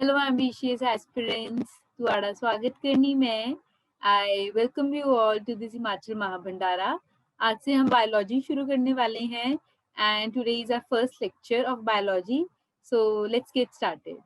Hello ambitious aspirants, ਤੁਹਾਡਾ स्वागत करनी मैं I welcome you all to this Himachal महाभंडारा। आज से हम बायोलॉजी शुरू करने वाले हैं and today is our first lecture of biology, so let's get started.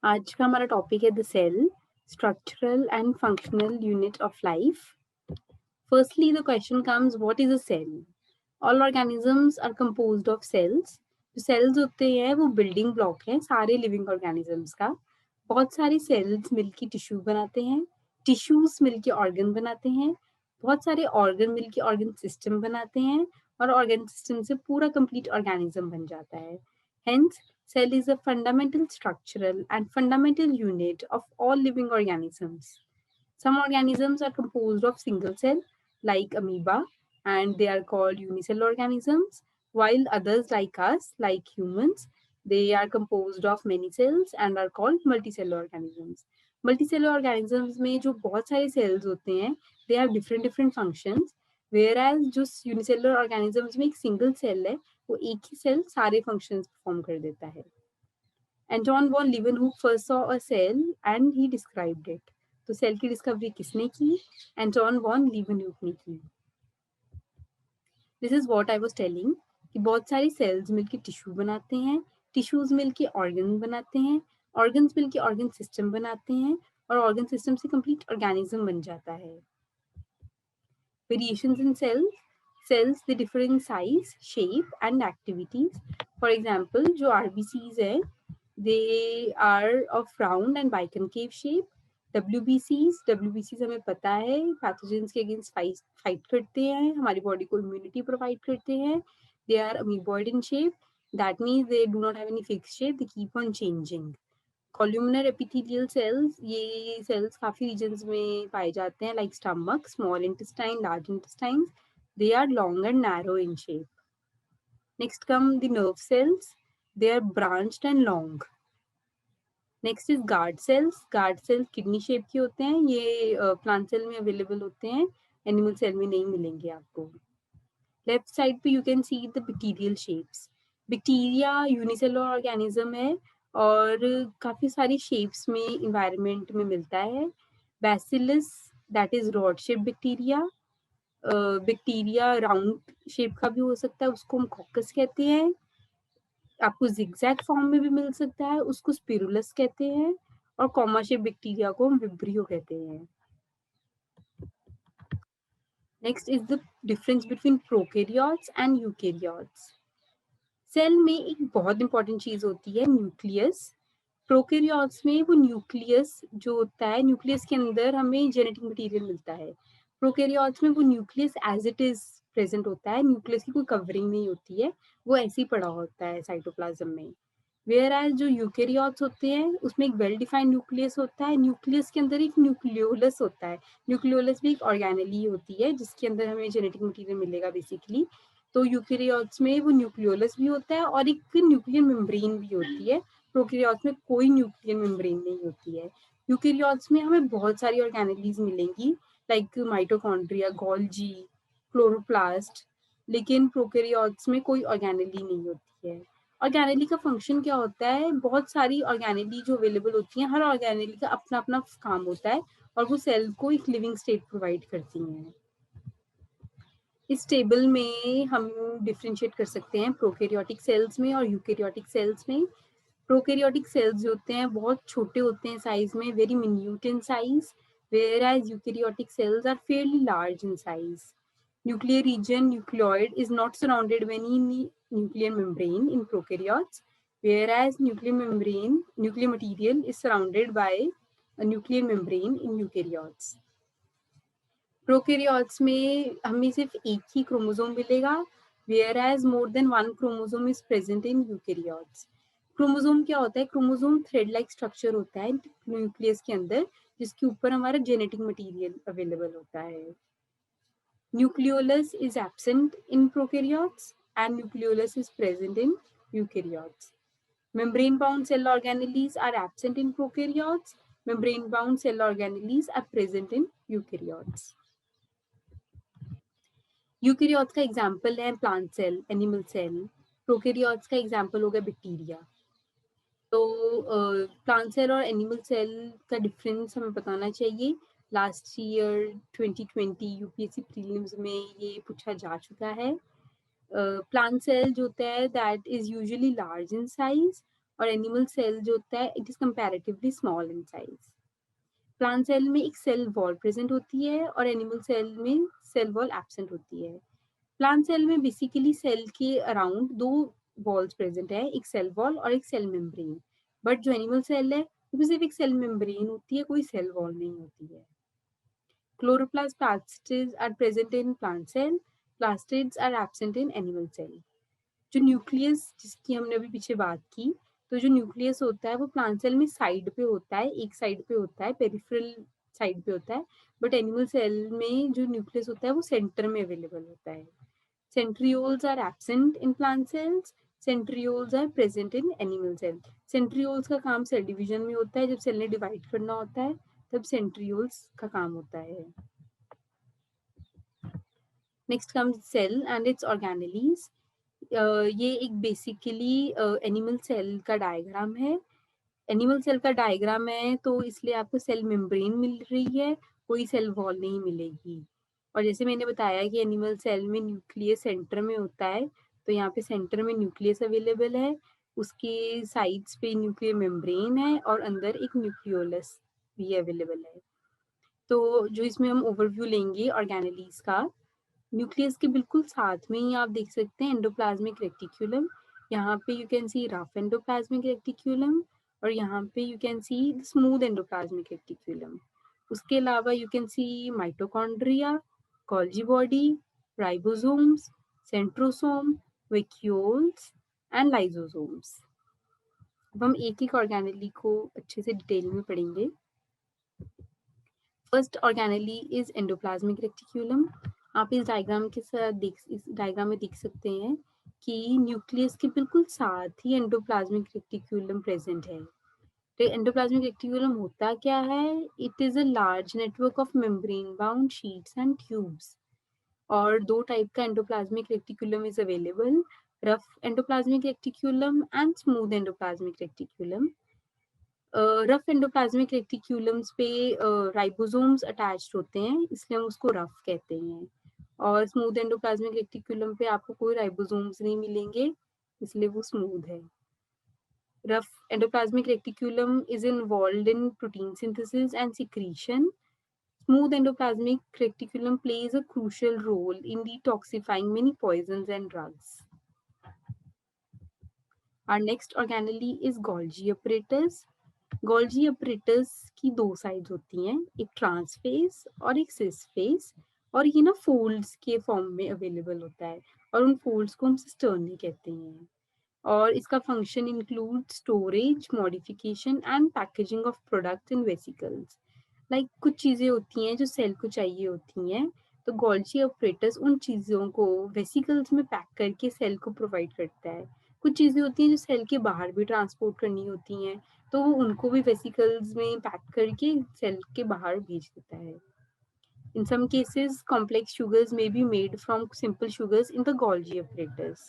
आज का हमारा टॉपिक है the cell, structural and functional unit of life. Firstly the question comes, what is a cell? All organisms are composed of cells. जो cells होते हैं वो building block है सारे लिविंग ऑर्गेनिजम्स का। बहुत सारे सेल्स मिलके टिश्यू बनाते हैं, टिश्यूज मिलके ऑर्गन बनाते हैं, बहुत सारे ऑर्गन मिलके ऑर्गन सिस्टम बनाते हैं और ऑर्गन सिस्टम से पूरा कंप्लीट ऑर्गेनिज्म बन जाता है। Hence cell is a fundamental structural and fundamental unit of all living organisms. Some organisms are composed of single cell like amoeba and they are called unicellular organisms, while others like us, like humans, they are composed of many cells and are called multicellular organisms. Multicellular organisms में जो बहुत सारे cells होते हैं, they have different functions, whereas जो unicellular organisms में एक single cell है, वो एक ही cell सारे functions perform कर देता है. Anton von Leeuwenhoek first saw a cell and he described it. तो सेल की डिस्कवरी किसने की? एंटोन वॉन लीवनह्यूक ने की। This is what I was telling कि बहुत सारे सेल्स मिलके टिश्यू बनाते हैं, टिश्यूज मिलके ऑर्गन बनाते हैं, ऑर्गन्स मिलके ऑर्गन सिस्टम बनाते हैं और ऑर्गन सिस्टम से कंप्लीट ऑर्गेनिज्म बन जाता है। Variations in cells they differ in size, shape and activities. For example जो आरबीसीज है, they are of round and biconcave shape. WBCs हमें पता है पैथोजेंस के अगेंस्ट फाइट करते हैं, हमारी बॉडी को इम्यूनिटी प्रोवाइड करते हैं। They are amoeboid in shape, that means they do not have any fixed shape, they keep on changing. Columnar epithelial cells, ये सेल्स काफी रीजन्स में पाए जाते हैं like stomach, small intestine, large intestine. They are long and narrow in shape. Next come the nerve cells, they are branched and long. Next is guard cells. Guard cells kidney shape के होते हैं, ये plant cell में available होते हैं, animal cell में नहीं मिलेंगे आपको। लेफ्ट साइड पे you can see the bacterial shapes. Bacteria unicellular organism है और काफी सारी शेप्स में इन्वायरमेंट में मिलता है। Bacillus that is rod shape bacteria. Bacteria round shape का भी हो सकता है, उसको हम कॉकस कहते हैं। आपको जिगजैग फॉर्म में भी मिल सकता है, उसको स्पिरुलस कहते हैं। और कॉमा शेप बैक्टीरिया को हम विब्रियो कहते हैं। Next is the difference between prokaryotes and eukaryotes. Cell में एक बहुत इंपॉर्टेंट चीज होती है न्यूक्लियस। प्रोकैरियोट्स में वो न्यूक्लियस जो होता है, न्यूक्लियस के अंदर हमें जेनेटिक मटेरियल मिलता है। प्रोकैरियोट्स में वो nucleus as it is present होता है, न्यूक्लियस की कोई कवरिंग नहीं होती है, वो ऐसे ही पड़ा होता है साइटोप्लाज्म में। वेयर एज जो यूकैरियोट्स होते हैं उसमें एक वेल डिफाइंड न्यूक्लियस होता है, न्यूक्लियस के अंदर एक न्यूक्लियोलस होता है। न्यूक्लियोलस भी एक ऑर्गेनेली होती है जिसके अंदर हमें जेनेटिक मटेरियल मिलेगा बेसिकली। तो यूकैरियोट्स में वो न्यूक्लियोलस भी होता है और एक न्यूक्लियर मेम्ब्रेन भी होती है। प्रोकैरियोट्स में कोई न्यूक्लियर मेम्ब्रेन नहीं होती है। यूकैरियोट्स में हमें बहुत सारी ऑर्गेनेलीज मिलेंगी लाइक माइटोकॉन्ड्रिया, गोल्जी, क्लोरोप्लास्ट, लेकिन प्रोकैरियोट्स में कोई ऑर्गेनेली नहीं होती है। ऑर्गेनेली का फंक्शन क्या होता है? बहुत सारी ऑर्गेनेली जो अवेलेबल होती हैं, हर ऑर्गेनेली का अपना अपना काम होता है और वो सेल को एक लिविंग स्टेट प्रोवाइड करती हैं। इस टेबल में हम डिफरेंशिएट कर सकते हैं प्रोकैरियोटिक सेल्स में और यूकैरियोटिक सेल्स में। प्रोकैरियोटिक सेल्स जो होते हैं बहुत छोटे होते हैं साइज में, very minute in size, whereas eukaryotic cells are fairly large in size. Nuclear region, nucleoid, is not surrounded by any nuclear membrane in prokaryotes, whereas nuclear material is surrounded by a nuclear membrane in eukaryotes. Prokaryotes में हमें सिर्फ एक ही chromosome मिलेगा, whereas more than one chromosome is present in eukaryotes. Chromosome क्या होता है? Chromosome thread like structure होता है न्यूक्लियस के अंदर, जिसके ऊपर हमारा जेनेटिक मटेरियल अवेलेबल होता है। Nucleolus is absent in prokaryotes and nucleolus is present in eukaryotes. Membrane bound cell organelles are absent in prokaryotes. Membrane bound cell organelles are present in eukaryotes. Eukaryotes का example है plant cell, animal cell. Prokaryotes का example हो गया bacteria. तो plant cell और animal cell का difference हमें बताना चाहिए। लास्ट ईयर 2020 यूपीएससी प्रीलिम्स में ये पूछा जा चुका है। प्लांट सेल जो होता है that is usually large in size, और एनिमल सेल जो होता है it is comparatively small in size. Plant cell में एक सेल वॉल प्रेजेंट होती है और एनिमल सेल में सेल वॉल एब्सेंट होती है। प्लांट सेल में बेसिकली सेल के अराउंड दो वॉल्स प्रेजेंट है, एक सेल वॉल और एक सेल मेम्ब्रेन। बट जो एनिमल सेल है उसमें सिर्फ एक सेल मेम्ब्रेन होती है, कोई सेल वॉल नहीं होती है। Chloroplast plastids are present in plant cell, plastids are absent in animal cell. जो न्यूक्लियस जिसकी हमने अभी पीछे बात की, तो जो न्यूक्लियस होता है वो प्लांट सेल में साइड पे होता है, एक साइड पे होता है, पेरिफेरल साइड पे होता है। बट एनिमल सेल में जो न्यूक्लियस होता है वो सेंटर में अवेलेबल होता है। Centrioles are absent in plant cells. Centrioles are present in animal cell. Centrioles का काम सेल डिवीजन में होता है, जब सेल ने डिवाइड करना होता है तब centrioles का काम होता है। Next comes cell and its organelles. ये एक बेसिकली एनिमल सेल का डायग्राम है। एनिमल सेल का डायग्राम है तो इसलिए आपको सेल मेम्ब्रेन मिल रही है, कोई सेल वॉल नहीं मिलेगी। और जैसे मैंने बताया कि एनिमल सेल में न्यूक्लियस सेंटर में होता है, तो यहाँ पे सेंटर में न्यूक्लियस अवेलेबल है, उसके साइड्स पे न्यूक्लियर मेम्ब्रेन है और अंदर एक न्यूक्लियोलस भी अवेलेबल है। तो जो इसमें हम ओवरव्यू लेंगे ऑर्गेनेलीज का, न्यूक्लियस के बिल्कुल साथ में ही आप देख सकते हैं एंडोप्लाज्मिक रेटिक्यूलम। यहाँ पे you can see rough endoplasmic reticulum और यहाँ पे you can see smooth endoplasmic reticulum. उसके अलावा you can see mitochondria, Golgi body, ribosomes, centrosome, vacuoles and lysosomes. अब हम एक एक ऑर्गेनेली को अच्छे से डिटेल में पढ़ेंगे। First organelle is endoplasmic reticulum. आप इस डायग्राम के साथ इस डायग्राम में देख सकते हैं कि न्यूक्लियस के बिल्कुल साथ ही एंडोप्लाज्मिक रेटिक्यूलम प्रेजेंट है। तो एंडोप्लाज्मिक रेटिक्यूलम होता क्या है? It is a large network of membrane bound sheets and tubes. और दो टाइप का endoplasmic reticulum is available, rough endoplasmic reticulum and smooth endoplasmic reticulum. Rough endoplasmic reticulums पे ribosomes attached होते हैं, इसलिए हम उसको रफ कहते हैं। और स्मूथ एंडोप्लाज्मिक रेटिक्यूलम पे आपको कोई राइबोसोम्स नहीं मिलेंगे, इसलिए वो स्मूथ है। Rough endoplasmic reticulum is involved in protein synthesis and secretion. Smooth endoplasmic reticulum plays a crucial role in detoxifying many poisons and drugs. Our next organelle is Golgi apparatus. Golgi apparatus की दो sides होती हैं, एक trans face और एक cis face, और ये ना फोल्ड्स के फॉर्म में अवेलेबल होता है, और उन फोल्ड्स को हम सिस्टर्नी कहते हैं। और इसका function include storage, modification and packaging of products in vesicles. Like कुछ चीज़ें होती हैं जो सेल को चाहिए होती हैं, तो गोल्जी ऑपरेटर्स उन चीज़ों को वेसिकल्स में पैक करके सेल को प्रोवाइड करता है। कुछ चीज़ें होती हैं जो सेल के बाहर भी ट्रांसपोर्ट करनी होती हैं, तो वो उनको भी वेसिकल्स में पैक करके सेल के बाहर भेज देता है। In some cases, complex sugars may be made from simple sugars in the Golgi apparatus.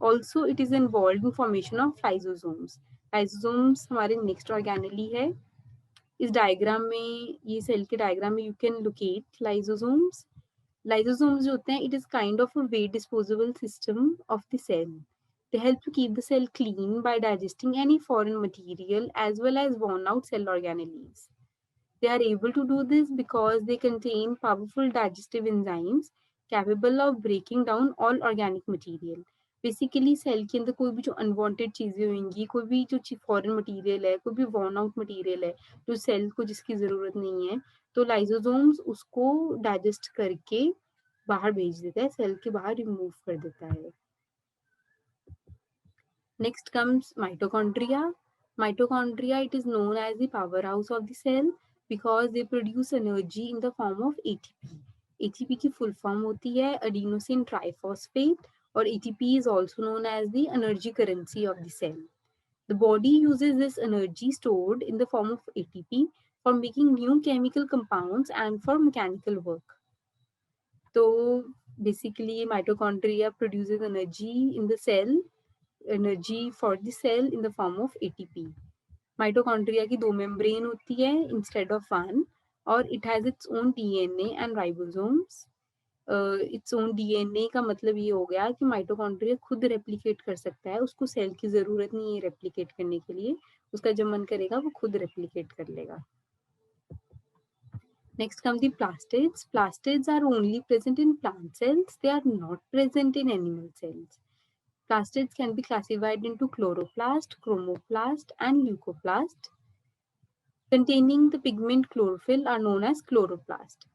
Also, it is involved in formation of lysosomes. Lysosomes हमारे next organelle है। इस डायग्राम में, ये सेल के डायग्राम में, you can locate lysosomes. Lysosomes जो होते हैं, it is kind of a waste disposable system of the cell. They help to keep the cell clean by digesting any foreign material as well as worn out cell organelles. They are able to do this because they contain powerful digestive enzymes capable of breaking down all organic material. Basically cell के अंदर कोई भी जो unwanted चीजें होंगी, कोई भी जो फॉरेन मटेरियल है, कोई भी वॉर्न आउट मटेरियल है जो सेल को जिसकी जरूरत नहीं है, तो लाइसोसोम्स उसको डाइजेस्ट करके बाहर भेज देता है, सेल के बाहर रिमूव कर देता है। Next comes mitochondria. Mitochondria, it is known as the powerhouse of the cell because they produce energy in the form of ATP. ATP की full form होती है adenosine triphosphate, और ATP is also known as the energy currency of the cell. The body uses this energy stored in the form of ATP for making new chemical compounds and for mechanical work. So basically mitochondria produces energy in the cell, energy for the cell in the form of ATP. Mitochondria की 2 membrane होती है instead of 1 और it has its own DNA and ribosomes. Its own DNA का मतलब ये हो गया कि माइटोकॉन्ड्रिया खुद रेप्लिकेट कर सकता है, उसको सेल की ज़रूरत नहीं है रेप्लिकेट करने के लिए, उसका जब मन करेगा वो खुद रेप्लिकेट कर लेगा। Next come the plastids. Plastids are only present in plant cells. They are not present in animal cells. Plastids can be classified into chloroplast, chromoplast, and leucoplast. Containing the pigment chlorophyll are known as chloroplast.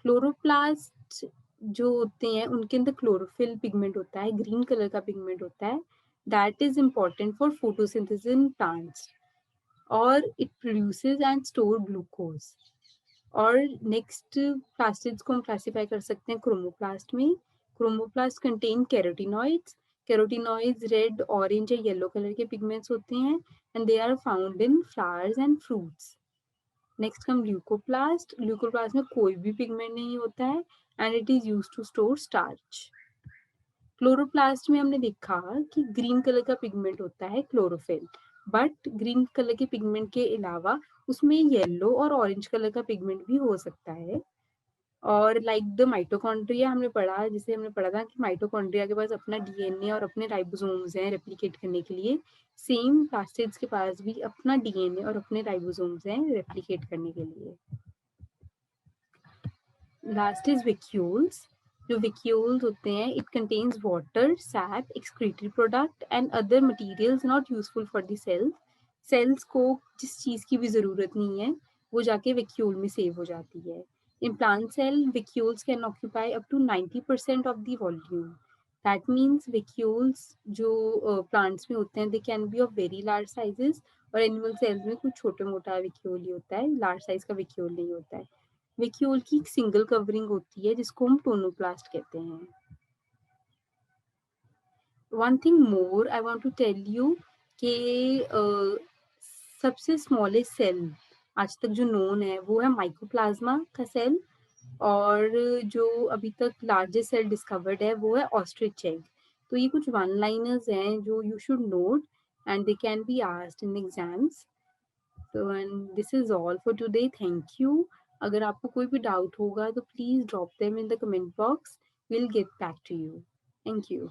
Chloroplast जो होते हैं उनके अंदर chlorophyll pigment होता है, green colour का pigment होता है, that is important for photosynthesis in plants और it produces and store glucose. और नेक्स्ट प्लास्टिड्स को हम क्लासीफाई कर सकते हैं क्रोमोप्लास्ट में। Chromoplast contain carotenoids. Carotenoids red, orange या येलो कलर के पिगमेंट्स होते हैं and they are found in flowers and fruits. Next come leucoplast. Leucoplast में कोई भी पिगमेंट नहीं होता है and it is used to store starch. Chloroplast में हमने देखा कि ग्रीन कलर का पिगमेंट होता है क्लोरोफिल, बट ग्रीन कलर के पिगमेंट के अलावा उसमें येलो और ऑरेंज कलर का पिगमेंट भी हो सकता है। और लाइक द माइटोकॉन्ड्रिया हमने पढ़ा, जिसे हमने पढ़ा था कि माइटोकॉन्ड्रिया के पास अपना डीएनए और अपने राइबोसोम्स हैं रेप्लिकेट करने के लिए, सेम प्लास्टिड्स के पास भी अपना डीएनए और अपने राइबोसोम्स हैं रेप्लिकेट करने के लिए। Last is vacuoles. जो वैक्यूल्स होते हैं, it contains water, sap, excretory product and other materials not useful for the cells. Cells को जिस चीज़ की भी ज़रूरत नहीं है वो जाके वैक्यूल में सेव हो जाती है। In plant cell, vacuoles can occupy up to 90% of the volume. That means vacuoles जो plants में होते हैं, they can be of very large sizes, और animal cells में कुछ छोटे मोटा vacuole ही होता है, large size का vacuole नहीं होता है। vacuole की एक single covering होती है जिसको हम tonoplast कहते हैं। One thing more I want to tell you कि सबसे smallest cell आज तक जो known है वो है माइकोप्लाज्मा का सेल, और जो अभी तक लार्जेस्ट सेल डिस्कवर्ड है वो है ऑस्ट्रिच एग। तो ये कुछ वन लाइनर्स हैं जो you should note and they can be asked in exams. So and this is all for today, thank you. अगर आपको कोई भी डाउट होगा तो please drop them in the comment box, will get back to you. Thank you.